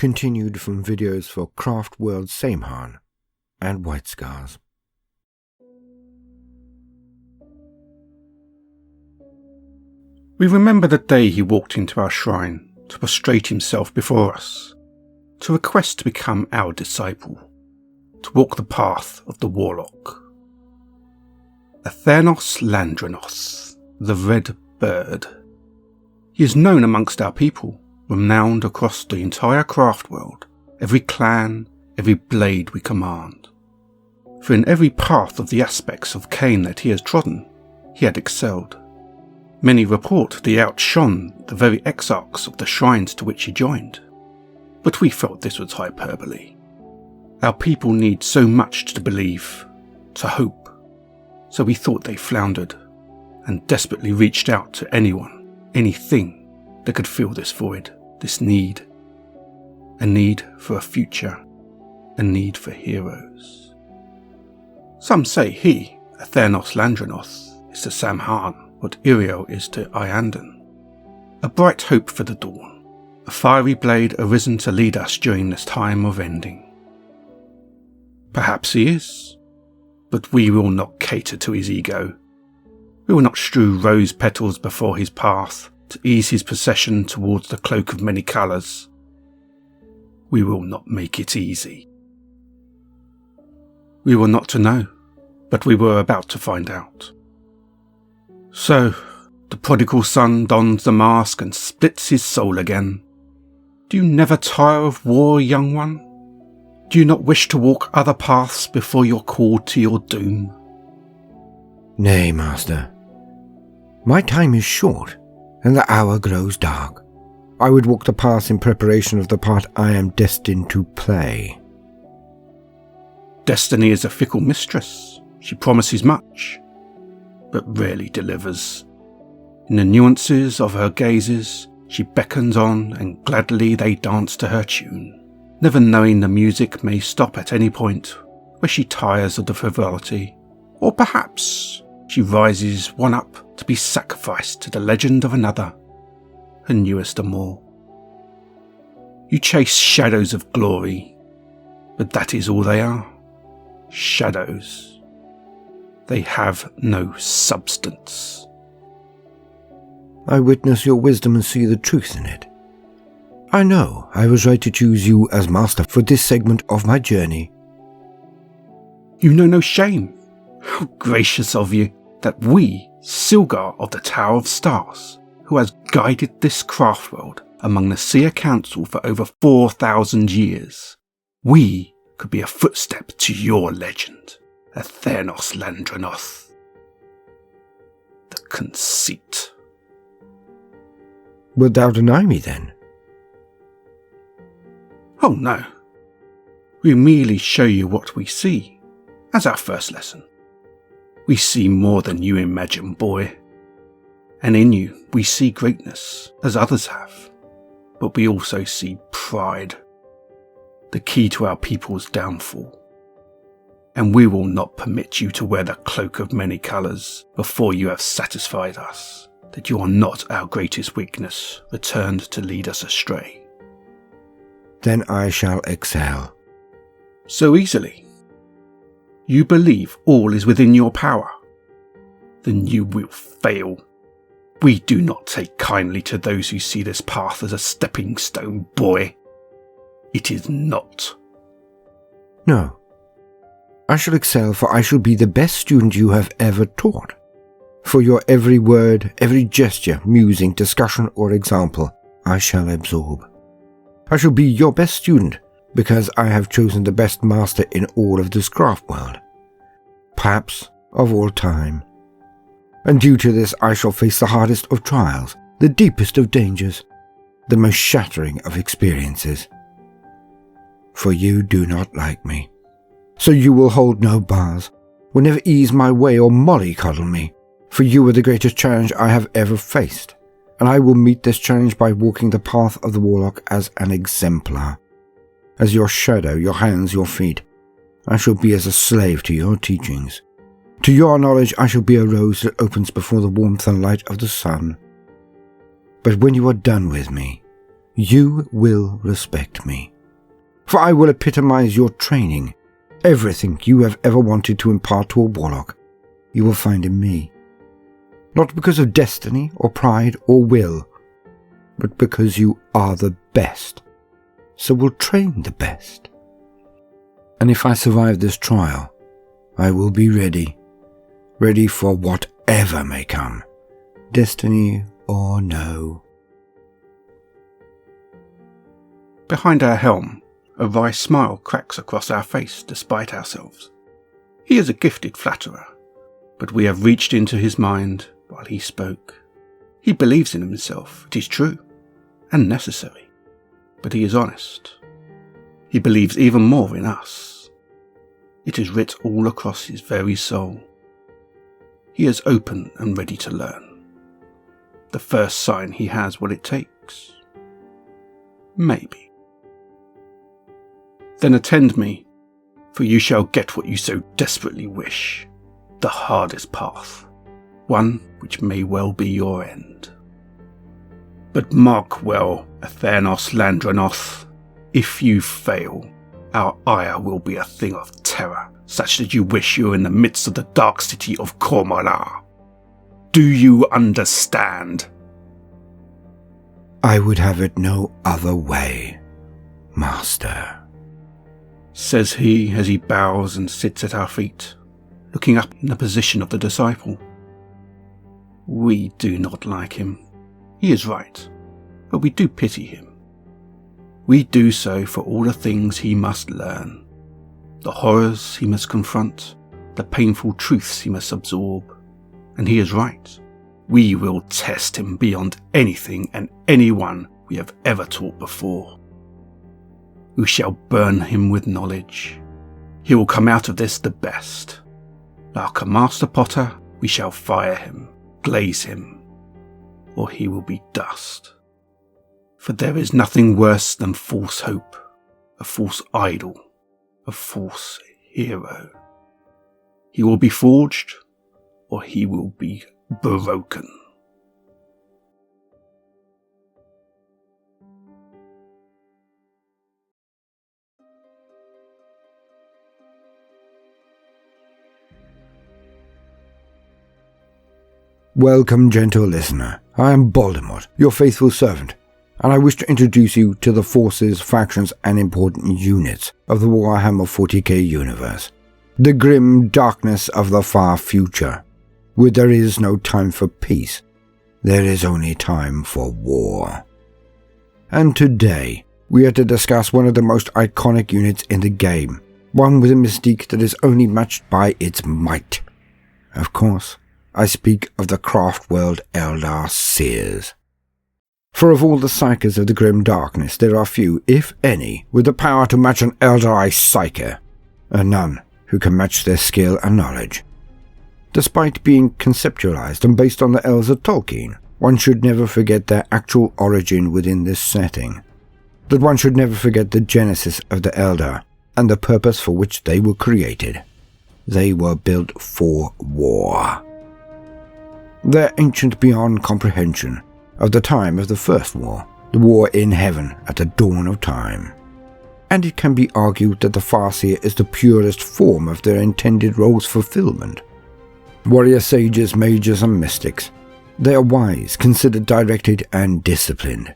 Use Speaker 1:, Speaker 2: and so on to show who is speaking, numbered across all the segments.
Speaker 1: continued from videos for Craftworld Saim Hann and White Scars.
Speaker 2: We remember the day he walked into our shrine to prostrate himself before us, to request to become our disciple, to walk the path of the Warlock. Athairnos Lladranoth, the Red Bird. He is known amongst our people, renowned across the entire Craftworld, every clan, every blade we command. For in every path of the aspects of Cain that he has trodden, he had excelled. Many report that he outshone the very exarchs of the shrines to which he joined, but we felt this was hyperbole. Our people need so much to believe, to hope, so we thought they floundered, and desperately reached out to anyone, anything that could fill this void, this need. A need for a future, a need for heroes. Some say he, Athairnos Lladranoth, is to Samhan what Iriel is to Iandan. A bright hope for the dawn, a fiery blade arisen to lead us during this time of ending. Perhaps he is, but we will not cater to his ego. We will not strew rose petals before his path to ease his procession towards the cloak of many colours. We will not make it easy. We were not to know, but we were about to find out. So, the prodigal son dons the mask and splits his soul again. Do you never tire of war, young one? Do you not wish to walk other paths before you're called to your doom?
Speaker 1: Nay, master. My time is short, and the hour grows dark. I would walk the path in preparation of the part I am destined to play.
Speaker 2: Destiny is a fickle mistress. She promises much, but rarely delivers. In the nuances of her gazes, she beckons on, and gladly they dance to her tune, never knowing the music may stop at any point where she tires of the frivolity, or perhaps she rises one up to be sacrificed to the legend of another, her newest amour. You chase shadows of glory, but that is all they are, shadows. They have no substance.
Speaker 1: I witness your wisdom and see the truth in it. I know I was right to choose you as master for this segment of my journey.
Speaker 2: You know no shame. How gracious of you that we, Silgar of the Tower of Stars, who has guided this Craftworld among the Seer Council for over 4,000 years, we could be a footstep to your legend. Athairnos Lladranoth. The conceit.
Speaker 1: Wilt thou deny me then?
Speaker 2: Oh no. We merely show you what we see, as our first lesson. We see more than you imagine, boy. And in you we see greatness, as others have. But we also see pride, the key to our people's downfall. And we will not permit you to wear the cloak of many colours before you have satisfied us that you are not our greatest weakness, returned to lead us astray.
Speaker 1: Then I shall excel.
Speaker 2: So easily? You believe all is within your power? Then you will fail. We do not take kindly to those who see this path as a stepping stone, boy. It is not.
Speaker 1: No. I shall excel, for I shall be the best student you have ever taught. For your every word, every gesture, musing, discussion, or example, I shall absorb. I shall be your best student, because I have chosen the best master in all of this Craftworld. Perhaps of all time. And due to this I shall face the hardest of trials, the deepest of dangers, the most shattering of experiences. For you do not like me. So you will hold no bars, will never ease my way or mollycoddle me, for you are the greatest challenge I have ever faced, and I will meet this challenge by walking the path of the Warlock as an exemplar. As your shadow, your hands, your feet, I shall be as a slave to your teachings. To your knowledge I shall be a rose that opens before the warmth and light of the sun. But when you are done with me, You will respect me, for I will epitomize your training. Everything you have ever wanted to impart to a warlock, you will find in me. Not because of destiny or pride or will, but because you are the best, so will train the best. And if I survive this trial, I will be ready for whatever may come, destiny or no.
Speaker 2: Behind our helm, a wry smile cracks across our face despite ourselves. He is a gifted flatterer, but we have reached into his mind while he spoke. He believes in himself, it is true, and necessary, but he is honest. He believes even more in us. It is writ all across his very soul. He is open and ready to learn. The first sign he has what it takes. Maybe. Then attend me, for you shall get what you so desperately wish, the hardest path, one which may well be your end. But mark well, Athairnos Lladranoth, if you fail, our ire will be a thing of terror, such that you wish you were in the midst of the dark city of Cormorlar. Do you understand?
Speaker 1: I would have it no other way, Master,
Speaker 2: says he as he bows and sits at our feet, looking up in the position of the disciple. We do not like him. He is right, but we do pity him. We do so for all the things he must learn, the horrors he must confront, the painful truths he must absorb, and he is right. We will test him beyond anything and anyone we have ever taught before. We shall burn him with knowledge. He will come out of this the best. Like a master potter, we shall fire him, glaze him, or he will be dust. For there is nothing worse than false hope, a false idol, a false hero. He will be forged, or he will be broken.
Speaker 1: Welcome, gentle listener. I am Baldermort, your faithful servant, and I wish to introduce you to the forces, factions, and important units of the Warhammer 40k universe. The grim darkness of the far future, where there is no time for peace, there is only time for war. And today, we are to discuss one of the most iconic units in the game, one with a mystique that is only matched by its might. Of course, I speak of the Craftworld Eldar Seers. For of all the Psykers of the grim darkness, there are few, if any, with the power to match an Eldar Psyker, and none who can match their skill and knowledge. Despite being conceptualized and based on the Elves of Tolkien, one should never forget their actual origin within this setting. That one should never forget the genesis of the Eldar and the purpose for which they were created. They were built for war. They're ancient beyond comprehension, of the time of the First War, the war in heaven at the dawn of time. And it can be argued that the Farseer is the purest form of their intended role's fulfillment. Warrior sages, mages, and mystics. They are wise, considered, directed, and disciplined.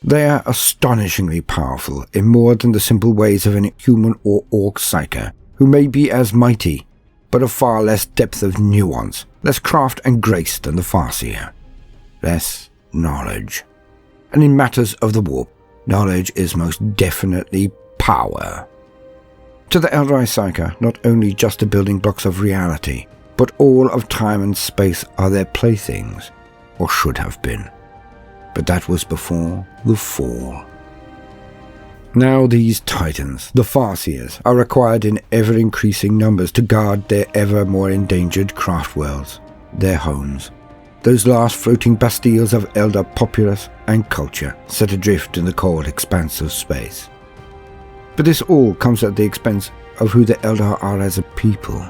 Speaker 1: They are astonishingly powerful in more than the simple ways of an human or orc psyker, who may be as mighty, but of far less depth of nuance, less craft and grace than the Farseer. Less knowledge. And in matters of the warp, knowledge is most definitely power. To the Eldar Psyker, not only just the building blocks of reality, but all of time and space are their playthings, or should have been. But that was before the fall. Now these titans, the Farseers, are required in ever-increasing numbers to guard their ever more endangered craftworlds, their homes, those last floating bastilles of Eldar populace and culture set adrift in the cold expanse of space. But this all comes at the expense of who the Eldar are as a people.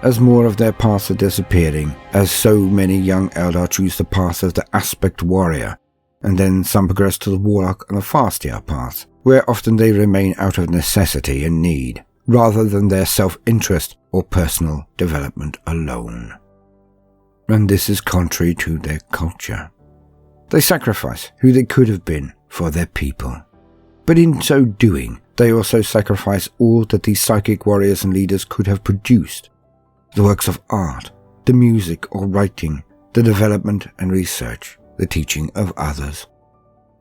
Speaker 1: As more of their paths are disappearing, as so many young Eldar choose the path of the aspect warrior, and then some progress to the Warlock and the Farseer paths, where often they remain out of necessity and need, rather than their self-interest or personal development alone. And this is contrary to their culture. They sacrifice who they could have been for their people. But in so doing, they also sacrifice all that these psychic warriors and leaders could have produced. The works of art, the music or writing, the development and research, the teaching of others.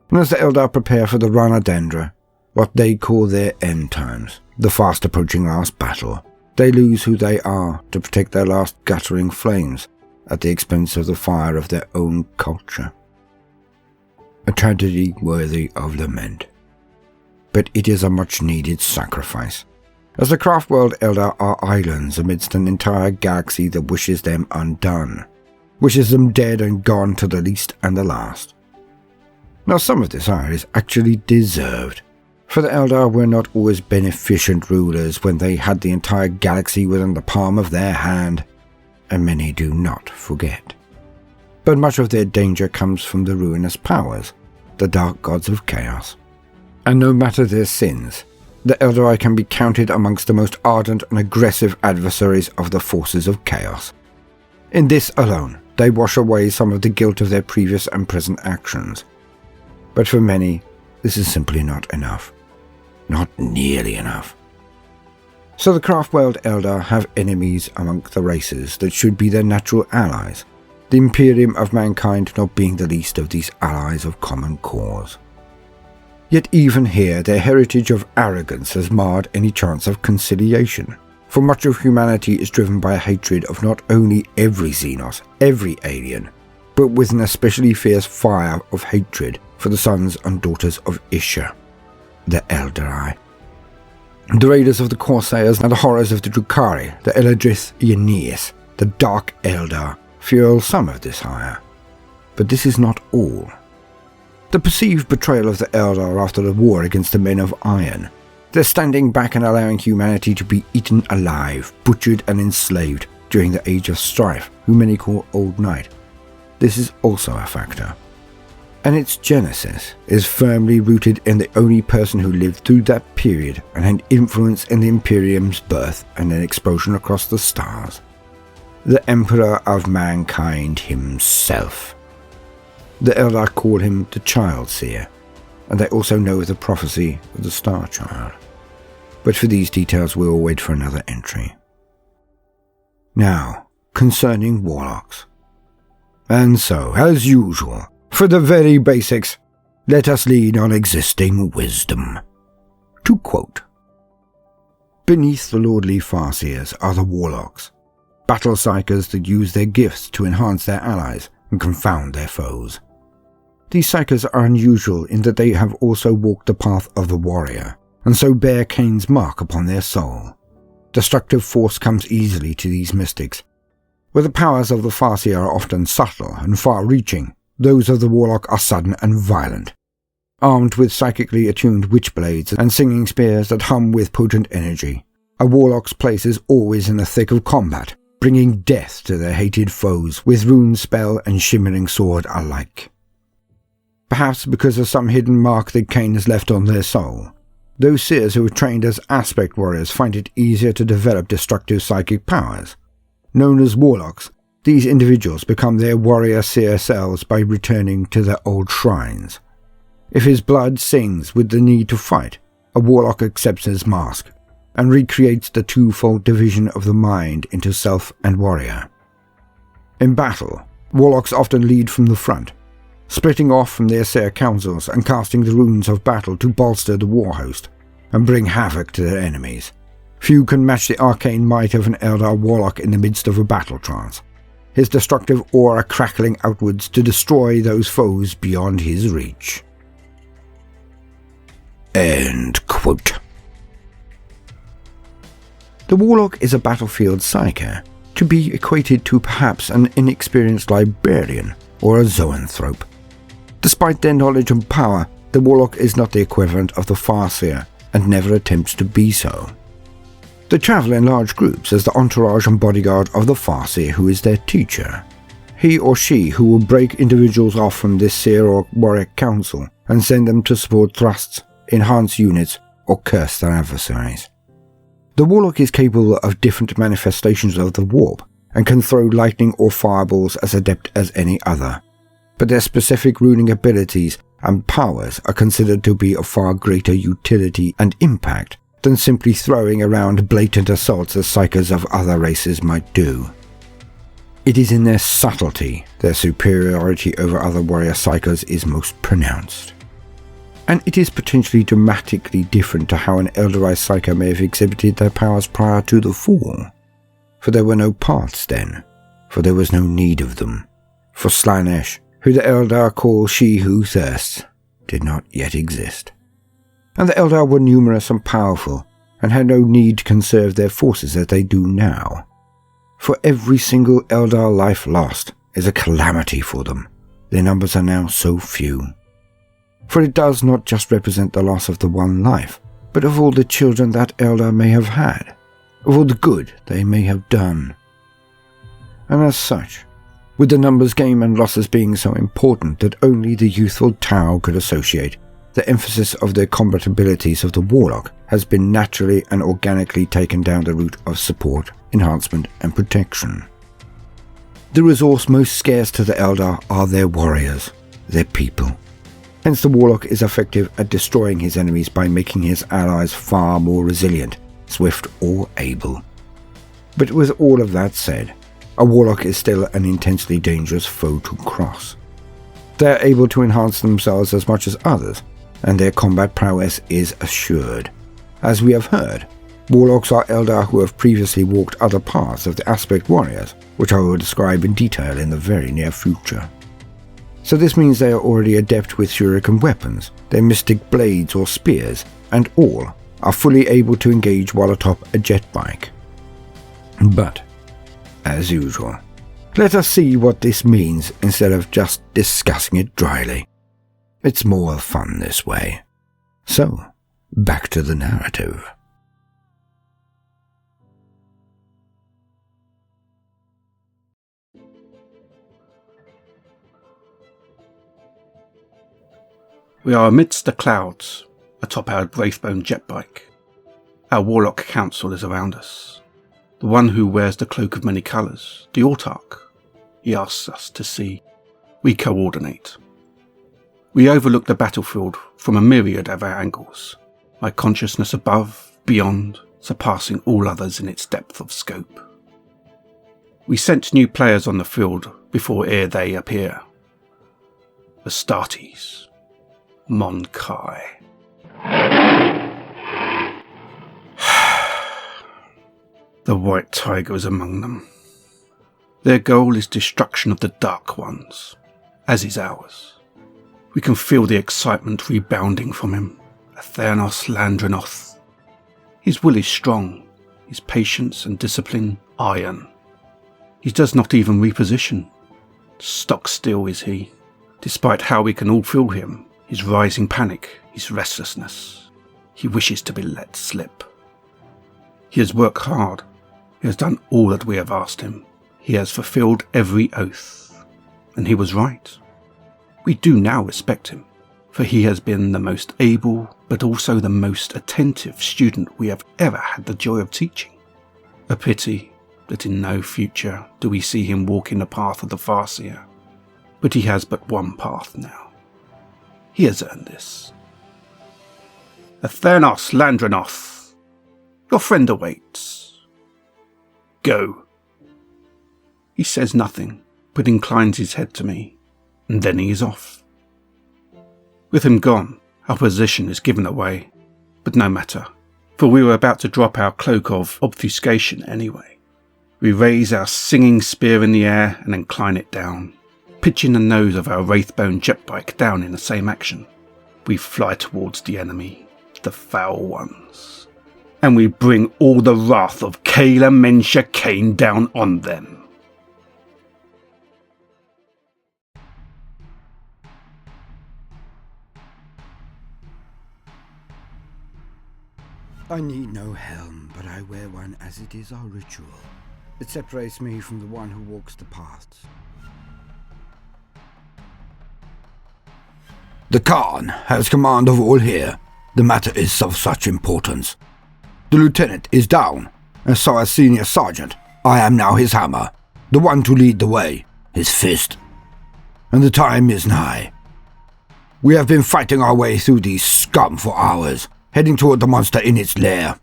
Speaker 1: And as the Eldar prepare for the Ranadendra, what they call their end times, the fast approaching last battle, they lose who they are to protect their last guttering flames at the expense of the fire of their own culture. A tragedy worthy of lament. But it is a much-needed sacrifice, as the Craftworld Eldar are islands amidst an entire galaxy that wishes them undone, wishes them dead and gone to the least and the last. Now some of this ire is actually deserved, for the Eldar were not always beneficent rulers when they had the entire galaxy within the palm of their hand, and many do not forget. But much of their danger comes from the ruinous powers, the dark gods of chaos. And no matter their sins, the Eldar can be counted amongst the most ardent and aggressive adversaries of the forces of chaos. In this alone, they wash away some of the guilt of their previous and present actions. But for many, this is simply not enough. Not nearly enough. So the Craftworld Eldar have enemies amongst the races that should be their natural allies, the Imperium of mankind not being the least of these allies of common cause. Yet even here their heritage of arrogance has marred any chance of conciliation, for much of humanity is driven by a hatred of not only every Xenos, every alien, but with an especially fierce fire of hatred for the sons and daughters of Isha, the Eldari. The raiders of the Corsairs and the horrors of the Drukhari, the Eladrith Yanius, the Dark Eldar, fuel some of this ire. But this is not all. The perceived betrayal of the Eldar after the war against the Men of Iron, their standing back and allowing humanity to be eaten alive, butchered and enslaved during the Age of Strife, who many call Old Night. This is also a factor. And its genesis is firmly rooted in the only person who lived through that period and had influence in the Imperium's birth and then explosion across the stars. The Emperor of Mankind himself. The Eldar call him the Child Seer, and they also know the prophecy of the Star Child. But for these details we'll wait for another entry. Now, concerning Warlocks. And so, as usual, for the very basics, let us lean on existing wisdom. To quote, "Beneath the lordly Farseers are the Warlocks, battle Psykers that use their gifts to enhance their allies and confound their foes. These Psykers are unusual in that they have also walked the path of the warrior, and so bear Cain's mark upon their soul. Destructive force comes easily to these mystics. Where the powers of the Farseer are often subtle and far-reaching, those of the Warlock are sudden and violent. Armed with psychically attuned witchblades and singing spears that hum with potent energy, a Warlock's place is always in the thick of combat, bringing death to their hated foes with rune spell and shimmering sword alike. Perhaps because of some hidden mark that Cain has left on their soul, those seers who are trained as aspect warriors find it easier to develop destructive psychic powers. Known as Warlocks, these individuals become their warrior seer selves by returning to their old shrines. If his blood sings with the need to fight, a Warlock accepts his mask and recreates the twofold division of the mind into self and warrior. In battle, Warlocks often lead from the front, splitting off from their seer councils and casting the runes of battle to bolster the war host and bring havoc to their enemies. Few can match the arcane might of an Eldar Warlock in the midst of a battle trance, his destructive aura crackling outwards to destroy those foes beyond his reach." End quote. The Warlock is a battlefield Psyker, to be equated to perhaps an inexperienced librarian or a zoanthrope. Despite their knowledge and power, the Warlock is not the equivalent of the Farseer and never attempts to be so. They travel in large groups as the entourage and bodyguard of the Farseer who is their teacher. he or she who will break individuals off from this Seer or Warrior Council and send them to support thrusts, enhance units, or curse their adversaries. The Warlock is capable of different manifestations of the warp, and can throw lightning or fireballs as adept as any other, but their specific runing abilities and powers are considered to be of far greater utility and impact than simply throwing around blatant assaults as Psykers of other races might do. It is in their subtlety their superiority over other warrior Psykers is most pronounced. And it is potentially dramatically different to how an Eldarized Psyker may have exhibited their powers prior to the fall. For there were no paths then, for there was no need of them. For Slaanesh, who the Eldar call she who thirsts, did not yet exist. And the Eldar were numerous and powerful, and had no need to conserve their forces as they do now. For every single Eldar life lost is a calamity for them. Their numbers are now so few. For it does not just represent the loss of the one life, but of all the children that Eldar may have had, of all the good they may have done. And as such, with the numbers game and losses being so important that only the youthful Tau could associate, the emphasis of the combat abilities of the Warlock has been naturally and organically taken down the route of support, enhancement and protection. The resource most scarce to the Eldar are their warriors, their people. Hence the Warlock is effective at destroying his enemies by making his allies far more resilient, swift or able. But with all of that said, a Warlock is still an intensely dangerous foe to cross. They are able to enhance themselves as much as others, and their combat prowess is assured. As we have heard, Warlocks are Eldar who have previously walked other paths of the Aspect Warriors, which I will describe in detail in the very near future. So this means they are already adept with shuriken weapons, their mystic blades or spears, and all are fully able to engage while atop a jet bike. But, as usual, let us see what this means instead of just discussing it dryly. It's more fun this way. So, back to the narrative.
Speaker 2: We are amidst the clouds, atop our Wraithbone jet bike. Our Warlock Council is around us. The one who wears the cloak of many colours, the Autarch. He asks us to see. We coordinate. We overlook the battlefield from a myriad of our angles, my consciousness above, beyond, surpassing all others in its depth of scope. We sense new players on the field before ere they appear. Astartes. Mon Kai. The White Tiger is among them. Their goal is destruction of the Dark Ones, as is ours. We can feel the excitement rebounding from him, Athairnos Lladranoth. His will is strong, his patience and discipline iron. He does not even reposition. Stock still is he, despite how we can all feel him. His rising panic, his restlessness. He wishes to be let slip. He has worked hard. He has done all that we have asked him. He has fulfilled every oath. And he was right. We do now respect him, for he has been the most able, but also the most attentive student we have ever had the joy of teaching. A pity that in no future do we see him walk in the path of the Farseer. But he has but one path now. He has earned this. Athairnos Lladranoth, your friend awaits. Go. He says nothing, but inclines his head to me, and then he is off. With him gone, our position is given away, but no matter, for we were about to drop our cloak of obfuscation anyway. We raise our singing spear in the air and incline it down, pitching the nose of our Wraithbone jet bike down in the same action. We fly towards the enemy, the foul ones, and we bring all the wrath of Kayla Mensha Kane down on them.
Speaker 1: I need no helm, but I wear one as it is our ritual. It separates me from the one who walks the paths. The Khan has command of all here. The matter is of such importance. The lieutenant is down, and so as senior sergeant, I am now his hammer, the one to lead the way, his fist. And the time is nigh. We have been fighting our way through these scum for hours, heading toward the monster in its lair.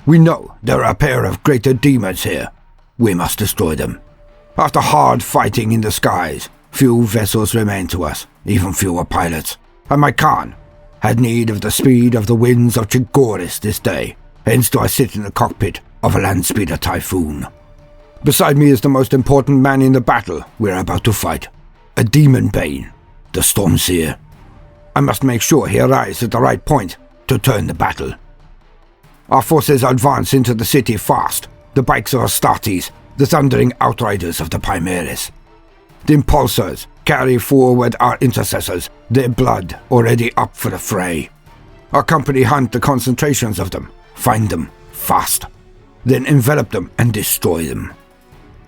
Speaker 1: We know there are a pair of greater demons here. We must destroy them. After hard fighting in the skies, few vessels remain to us, even fewer pilots, and my Khan had need of the speed of the winds of Chigoris this day, hence do I sit in the cockpit of a landspeeder typhoon. Beside me is the most important man in the battle we're about to fight, a demon bane, the Storm Seer. I must make sure he arrives at the right point to turn the battle. Our forces advance into the city fast, the bikes of Astartes, the thundering outriders of the Primaris. The impulsors carry forward our intercessors, their blood already up for the fray. Our company hunt the concentrations of them, find them fast, then envelop them and destroy them.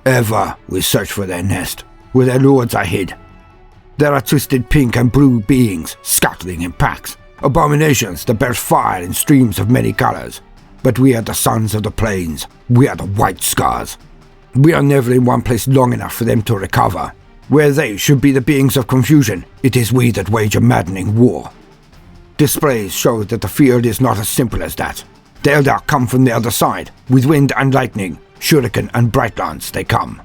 Speaker 1: Ever we search for their nest, where their lords are hid. There are twisted pink and blue beings scuttling in packs, abominations that burst fire in streams of many colors. But we are the sons of the plains, we are the White Scars. We are never in one place long enough for them to recover. Where they should be the beings of confusion, it is we that wage a maddening war. Displays show that the field is not as simple as that. The Eldar come from the other side, with wind and lightning, shuriken and bright lance they come,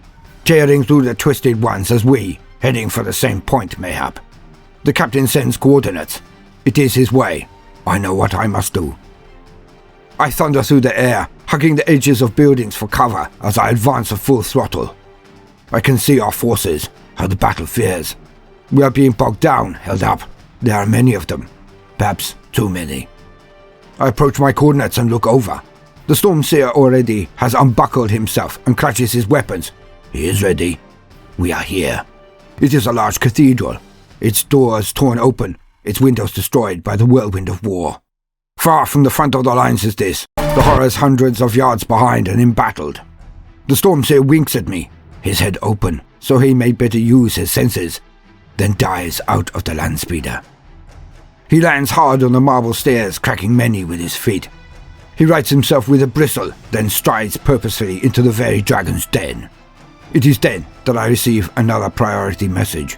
Speaker 1: tearing through the twisted ones as we, heading for the same point mayhap. The captain sends coordinates. It is his way. I know what I must do. I thunder through the air, hugging the edges of buildings for cover as I advance at full throttle. I can see our forces, how the battle fears. We are being bogged down, held up. There are many of them, perhaps too many. I approach my coordinates and look over. The Storm Seer already has unbuckled himself and clutches his weapons. He is ready. We are here. It is a large cathedral, its doors torn open, its windows destroyed by the whirlwind of war. Far from the front of the lines is this, the horrors hundreds of yards behind and embattled. The Storm Seer winks at me, his head open, so he may better use his senses, then dives out of the landspeeder. He lands hard on the marble stairs, cracking many with his feet. He rights himself with a bristle, then strides purposefully into the very dragon's den. It is then that I receive another priority message.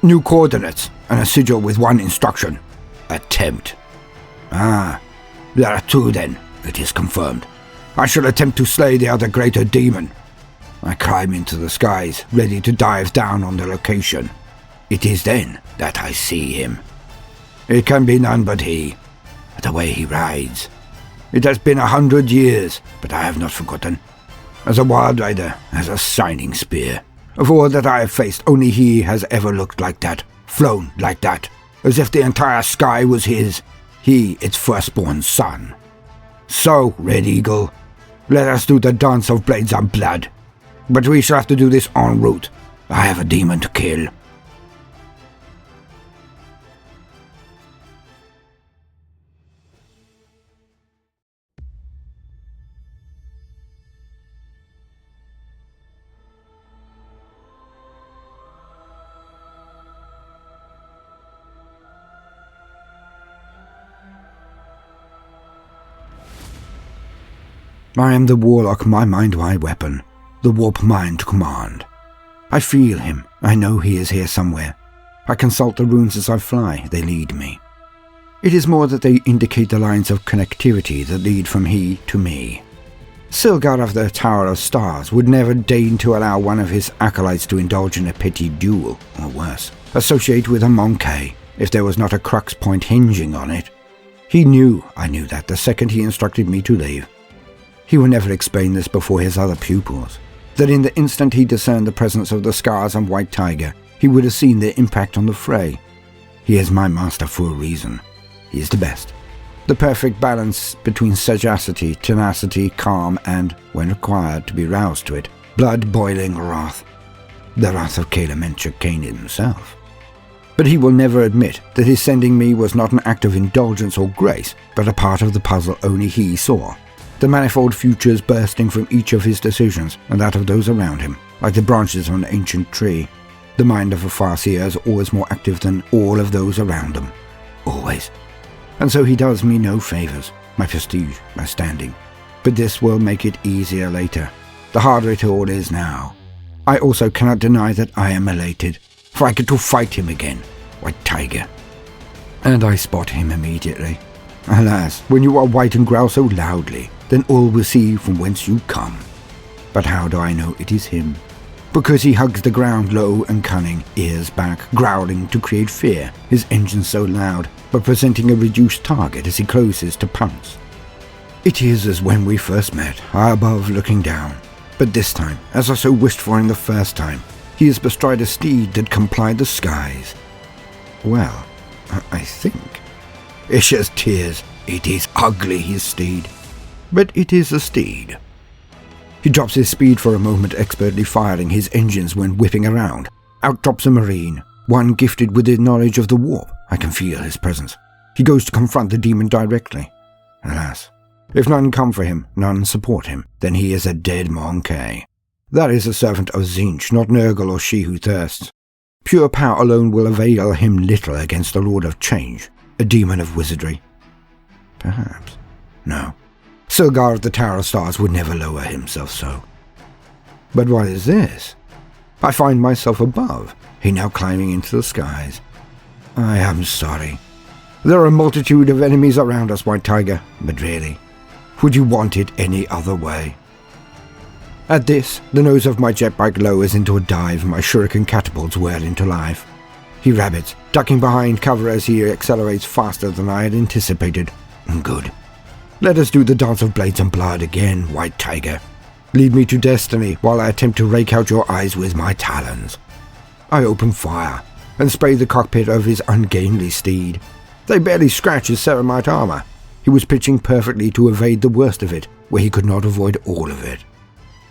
Speaker 1: New coordinates, and a sigil with one instruction. Attempt. Ah, there are two then, it is confirmed. I shall attempt to slay the other greater demon. I climb into the skies, ready to dive down on the location. It is then that I see him. It can be none but he, the way he rides. It has been 100 years, but I have not forgotten. As a wild rider, as a shining spear. Of all that I have faced, only he has ever looked like that, flown like that, as if the entire sky was his, he its firstborn son. So, Red Eagle, let us do the dance of blades and blood. But we shall have to do this en route. I have a demon to kill. I am the Warlock, my mind-wide weapon, the warp mind command. I feel him, I know he is here somewhere. I consult the runes as I fly, they lead me. It is more that they indicate the lines of connectivity that lead from he to me. Silgar of the Tower of Stars would never deign to allow one of his acolytes to indulge in a petty duel, or worse, associate with a Monkey, if there was not a crux point hinging on it. He knew I knew that the second he instructed me to leave. He would never explain this before his other pupils, that in the instant he discerned the presence of the Scars and White Tiger, he would have seen their impact on the fray. He is my master for a reason. He is the best. The perfect balance between sagacity, tenacity, calm, and, when required to be roused to it, blood-boiling wrath. The wrath of Kalamancha Kane himself. But he will never admit that his sending me was not an act of indulgence or grace, but a part of the puzzle only he saw. The manifold futures bursting from each of his decisions and that of those around him, like the branches of an ancient tree. The mind of a Farseer is always more active than all of those around them. always. And so he does me no favours, my prestige, my standing. But this will make it easier later. The harder it all is now. I also cannot deny that I am elated, for I get to fight him again, White Tiger. And I spot him immediately. Alas, when you are white and growl so loudly, then all will see from whence you come. But how do I know it is him? Because he hugs the ground low and cunning, ears back, growling to create fear, his engine so loud, but presenting a reduced target as he closes to pounce. It is as when we first met, high above looking down. But this time, as I so wished for him the first time, he is bestride a steed that complied the skies. Well, I think. It's just tears. It is ugly, his steed. But it is a steed. He drops his speed for a moment, expertly firing his engines when whipping around. Out drops a marine, one gifted with the knowledge of the warp. I can feel his presence. He goes to confront the demon directly. Alas, if none come for him, none support him, then he is a dead Monkey. That is a servant of Tzeentch, not Nurgle or She Who Thirsts. Pure power alone will avail him little against the Lord of Change, a demon of wizardry. Perhaps. No. Silgar of the Tower of Stars would never lower himself so. But what is this? I find myself above, he now climbing into the skies. I am sorry. There are a multitude of enemies around us, White Tiger, but really, would you want it any other way? At this, the nose of my jetbike lowers into a dive, my shuriken catapults whirl into life. He rabbits, ducking behind cover as he accelerates faster than I had anticipated. Good. Let us do the dance of blades and blood again, White Tiger. Lead me to destiny while I attempt to rake out your eyes with my talons. I open fire and spray the cockpit of his ungainly steed. They barely scratch his ceramite armor. He was pitching perfectly to evade the worst of it, where he could not avoid all of it.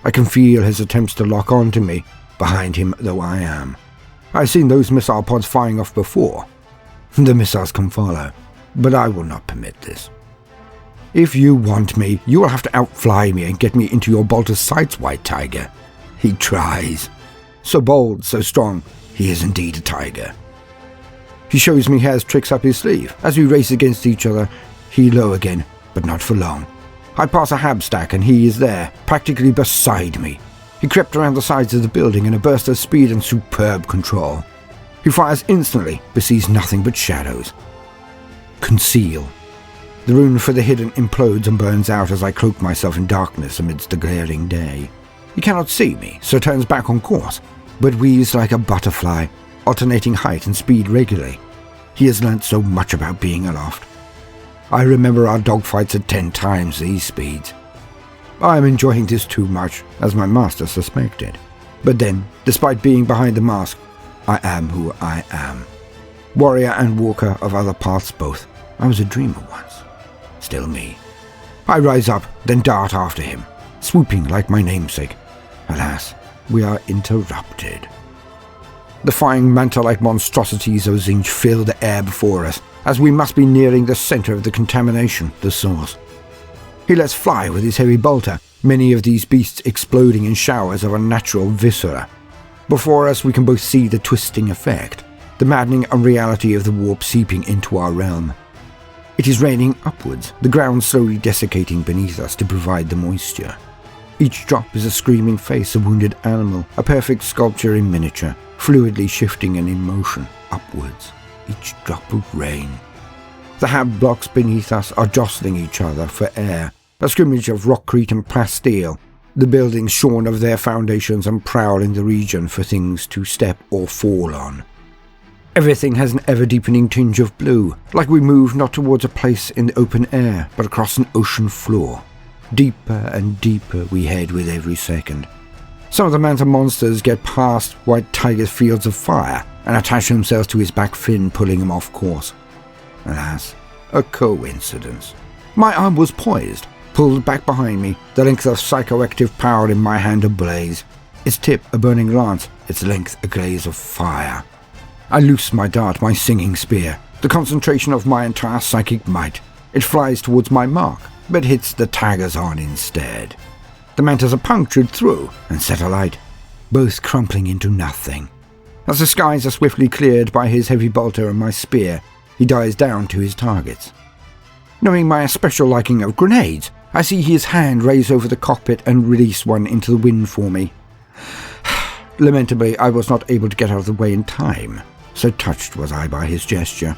Speaker 1: I can feel his attempts to lock on to me, behind him though I am. I've seen those missile pods firing off before. The missiles can follow, but I will not permit this. If you want me, you will have to outfly me and get me into your bolter's sights, White Tiger. He tries. So bold, so strong, he is indeed a tiger. He shows me he has tricks up his sleeve. As we race against each other, he low again, but not for long. I pass a hab stack and he is there, practically beside me. He crept around the sides of the building in a burst of speed and superb control. He fires instantly, but sees nothing but shadows. Conceal. The rune for the hidden implodes and burns out as I cloak myself in darkness amidst the glaring day. He cannot see me, so turns back on course, but weaves like a butterfly, alternating height and speed regularly. He has learnt so much about being aloft. I remember our dogfights at 10 times these speeds. I am enjoying this too much, as my master suspected. But then, despite being behind the mask, I am who I am. Warrior and walker of other paths both. I was a dreamer once. Still me. I rise up, then dart after him, swooping like my namesake. Alas, we are interrupted. The flying manta-like monstrosities of Tzeentch fill the air before us, as we must be nearing the center of the contamination, the source. He lets fly with his heavy bolter, many of these beasts exploding in showers of unnatural viscera. Before us we can both see the twisting effect, the maddening unreality of the warp seeping into our realm. It is raining upwards, the ground slowly desiccating beneath us to provide the moisture. Each drop is a screaming face, a wounded animal, a perfect sculpture in miniature, fluidly shifting and in motion, upwards, each drop of rain. The hab blocks beneath us are jostling each other for air, a scrimmage of rockcrete and plasteel, the buildings shorn of their foundations and prowling the region for things to step or fall on. Everything has an ever-deepening tinge of blue, like we move not towards a place in the open air, but across an ocean floor. Deeper and deeper we head with every second. Some of the manta monsters get past White Tiger's fields of fire and attach themselves to his back fin, pulling him off course. Alas, a coincidence. My arm was poised, pulled back behind me, the length of psychoactive power in my hand ablaze, its tip a burning lance, its length a glaze of fire. I loose my dart, my singing spear, the concentration of my entire psychic might. It flies towards my mark, but hits the taggers on instead. The mantas are punctured through and set alight, both crumpling into nothing. As the skies are swiftly cleared by his heavy bolter and my spear, he dives down to his targets. Knowing my special liking of grenades, I see his hand raise over the cockpit and release one into the wind for me. Lamentably, I was not able to get out of the way in time, so touched was I by his gesture.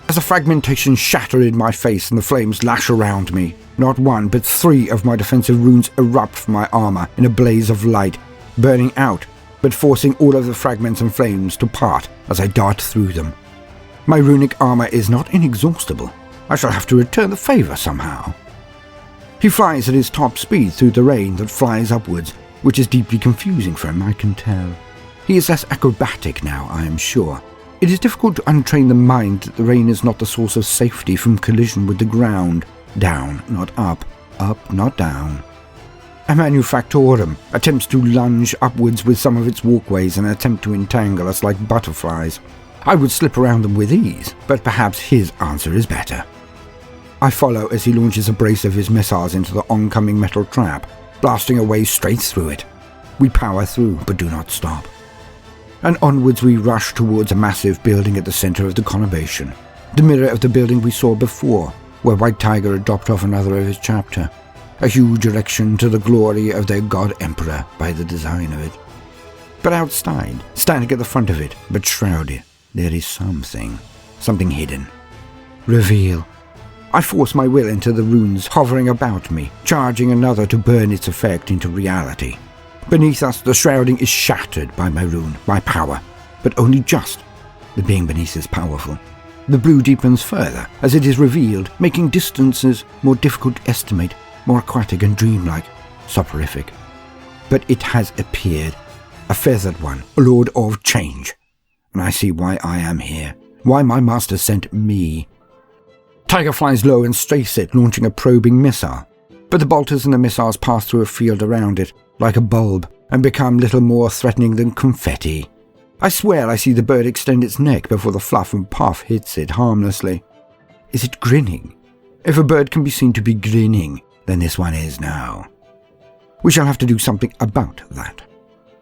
Speaker 1: As the fragmentation shattered in my face and the flames lash around me, not one but 3 of my defensive runes erupt from my armor in a blaze of light, burning out, but forcing all of the fragments and flames to part as I dart through them. My runic armor is not inexhaustible. I shall have to return the favor somehow. He flies at his top speed through the rain that flies upwards, which is deeply confusing for him, I can tell. He is less acrobatic now, I am sure. It is difficult to untrain the mind that the rain is not the source of safety from collision with the ground. Down, not up. Up, not down. A manufactorum attempts to lunge upwards with some of its walkways and attempt to entangle us like butterflies. I would slip around them with ease, but perhaps his answer is better. I follow as he launches a brace of his missiles into the oncoming metal trap, blasting away straight through it. We power through, but do not stop. And onwards we rush towards a massive building at the center of the conurbation, the mirror of the building we saw before, where White Tiger had dropped off another of his chapter, a huge erection to the glory of their god emperor by the design of it. But outside, standing at the front of it, but shrouded, there is something hidden. Reveal. I force my will into the runes hovering about me, charging another to burn its effect into reality. Beneath us, the shrouding is shattered by my rune, my power, but only just. The being beneath is powerful. The blue deepens further as it is revealed, making distances more difficult to estimate, more aquatic and dreamlike, soporific. But it has appeared, a feathered one, a lord of change. And I see why I am here, why my master sent me. Tiger flies low and strays it, launching a probing missile. But the bolters and the missiles pass through a field around it, like a bulb, and become little more threatening than confetti. I swear I see the bird extend its neck before the fluff and puff hits it harmlessly. Is it grinning? If a bird can be seen to be grinning, then this one is now. We shall have to do something about that.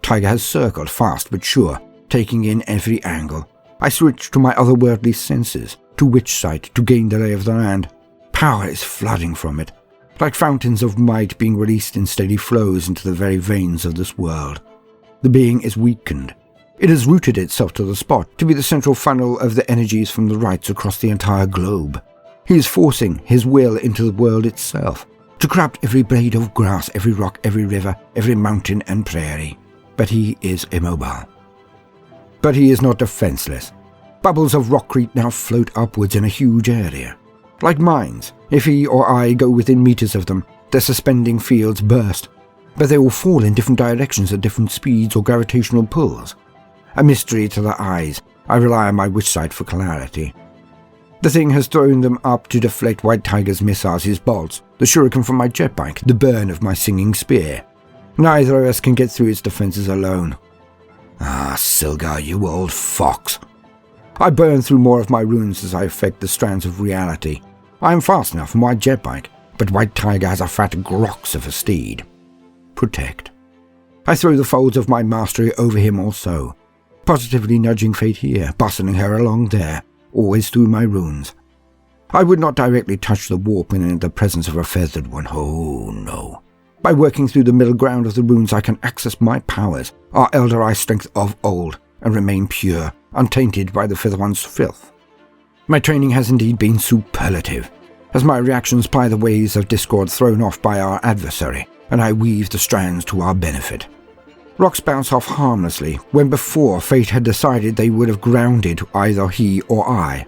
Speaker 1: Tiger has circled fast but sure, taking in every angle. I switch to my otherworldly senses, to witch sight, to gain the lay of the land. Power is flooding from it, like fountains of might being released in steady flows into the very veins of this world. The being is weakened. It has rooted itself to the spot to be the central funnel of the energies from the rites across the entire globe. He is forcing his will into the world itself, to corrupt every blade of grass, every rock, every river, every mountain and prairie. But he is immobile. But he is not defenseless. Bubbles of rockcrete now float upwards in a huge area. Like mines, if he or I go within meters of them, their suspending fields burst, but they will fall in different directions at different speeds or gravitational pulls. A mystery to the eyes, I rely on my witch sight for clarity. The thing has thrown them up to deflect White Tiger's missiles, his bolts, the shuriken from my jetbike, the burn of my singing spear. Neither of us can get through its defenses alone. Ah, Silgar, you old fox. I burn through more of my runes as I affect the strands of reality. I am fast enough for my jetbike, but White Tiger has a fat grox of a steed. Protect. I throw the folds of my mastery over him also, positively nudging fate here, bustling her along there, always through my runes. I would not directly touch the warp when in the presence of a feathered one, oh no. By working through the middle ground of the runes I can access my powers, our Eldar strength of old, and remain pure, untainted by the feathered one's filth. My training has indeed been superlative, as my reactions ply the waves of discord thrown off by our adversary, and I weave the strands to our benefit. Rocks bounce off harmlessly, when before fate had decided they would have grounded either he or I.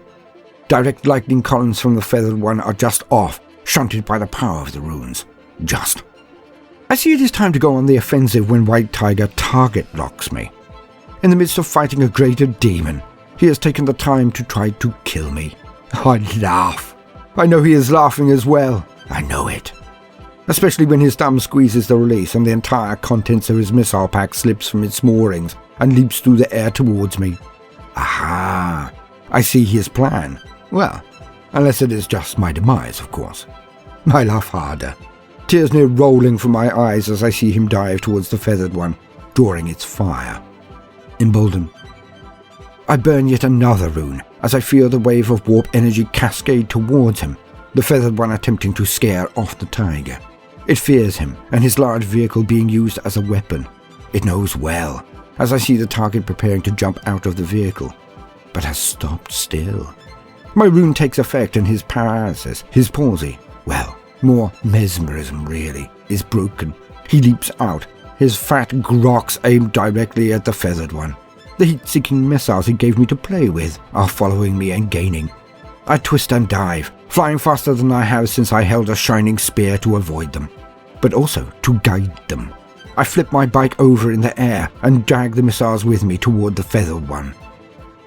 Speaker 1: Direct lightning columns from the feathered one are just off, shunted by the power of the runes. Just. I see it is time to go on the offensive when White Tiger target locks me. In the midst of fighting a greater demon, he has taken the time to try to kill me. I laugh. I know he is laughing as well. I know it. Especially when his thumb squeezes the release and the entire contents of his missile pack slips from its moorings and leaps through the air towards me. Aha! I see his plan. Well, unless it is just my demise, of course. I laugh harder. Tears near rolling from my eyes as I see him dive towards the feathered one, drawing its fire. Emboldened, I burn yet another rune, as I feel the wave of warp energy cascade towards him, the feathered one attempting to scare off the tiger. It fears him and his large vehicle being used as a weapon. It knows well, as I see the target preparing to jump out of the vehicle, but has stopped still. My rune takes effect and his paralysis, his palsy, well, more mesmerism really, is broken. He leaps out, his fat grox aimed directly at the feathered one. The heat-seeking missiles he gave me to play with are following me and gaining. I twist and dive, flying faster than I have since I held a shining spear to avoid them, but also to guide them. I flip my bike over in the air and drag the missiles with me toward the feathered one.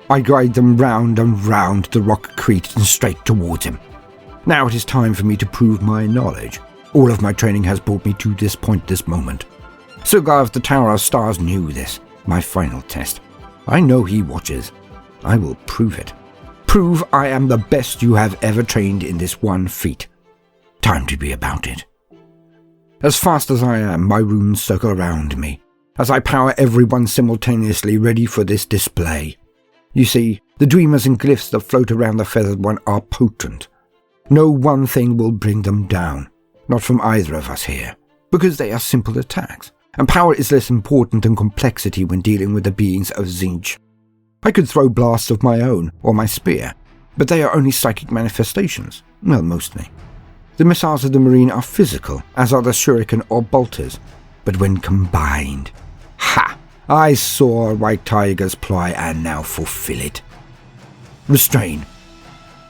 Speaker 1: I guide them round and round the rock-crete and straight towards him. Now it is time for me to prove my knowledge. All of my training has brought me to this point, this moment. Silgar of the Tower of Stars knew this, my final test. I know he watches. I will prove it. Prove I am the best you have ever trained in this one feat. Time to be about it. As fast as I am, my runes circle around me, as I power everyone simultaneously ready for this display. You see, the dreamers and glyphs that float around the feathered one are potent. No one thing will bring them down, not from either of us here, because they are simple attacks, and power is less important than complexity when dealing with the beings of Tzeentch. I could throw blasts of my own, or my spear, but they are only psychic manifestations, well, mostly. The missiles of the Marine are physical, as are the shuriken or bolters, but when combined, ha! I saw White Tiger's ploy and now fulfill it. Restrain.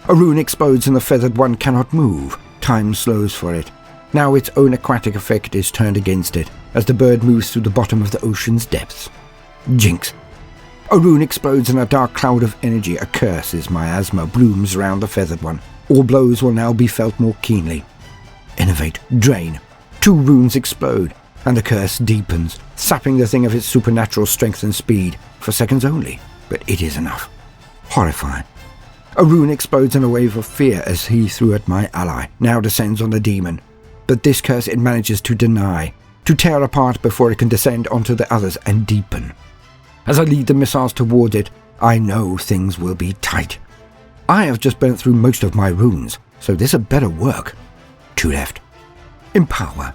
Speaker 1: A rune explodes and the feathered one cannot move. Time slows for it. Now its own aquatic effect is turned against it, as the bird moves through the bottom of the ocean's depths. Jinx. A rune explodes and a dark cloud of energy, a curse is miasma, blooms around the feathered one. All blows will now be felt more keenly. Innovate. Drain. 2 runes explode, and the curse deepens, sapping the thing of its supernatural strength and speed, for seconds only, but it is enough. Horrify. A rune explodes in a wave of fear as he threw at my ally, now descends on the demon. But this curse it manages to deny, to tear apart before it can descend onto the others and deepen. As I lead the missiles toward it, I know things will be tight. I have just burnt through most of my runes, so this had better work. 2 left. Empower.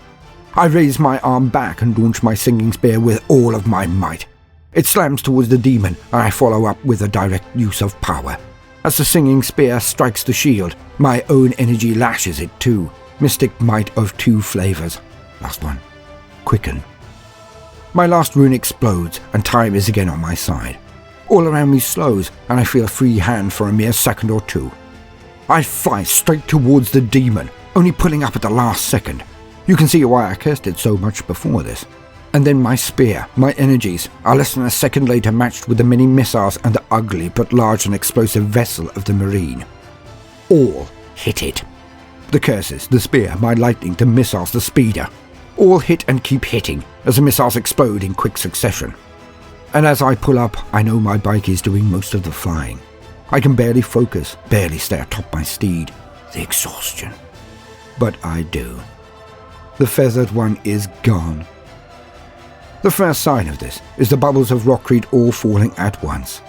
Speaker 1: I raise my arm back and launch my singing spear with all of my might. It slams towards the demon, and I follow up with a direct use of power. As the singing spear strikes the shield, my own energy lashes it too. Mystic might of 2 flavors. Last one. Quicken. My last rune explodes, and time is again on my side. All around me slows, and I feel a free hand for a mere second or 2. I fly straight towards the demon, only pulling up at the last second. You can see why I cursed it so much before this. And then my spear, my energies, are less than a second later matched with the many missiles and the ugly but large and explosive vessel of the Marine. All hit it. The curses, the spear, my lightning, the missiles, the speeder. All hit and keep hitting as the missiles explode in quick succession. And as I pull up, I know my bike is doing most of the flying. I can barely focus, barely stay atop my steed. The exhaustion. But I do. The feathered one is gone. The first sign of this is the bubbles of rockcrete all falling at once.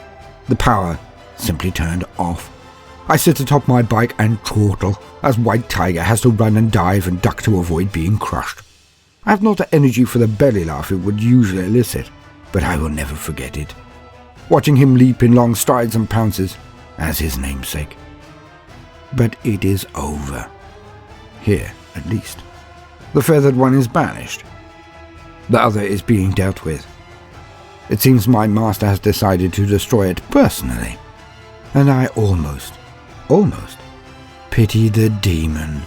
Speaker 1: The power simply turned off. I sit atop my bike and chortle as White Tiger has to run and dive and duck to avoid being crushed. I have not the energy for the belly laugh it would usually elicit, but I will never forget it. Watching him leap in long strides and pounces, as his namesake. But it is over. Here, at least. The feathered one is banished. The other is being dealt with. It seems my master has decided to destroy it personally. And I almost pity the demon.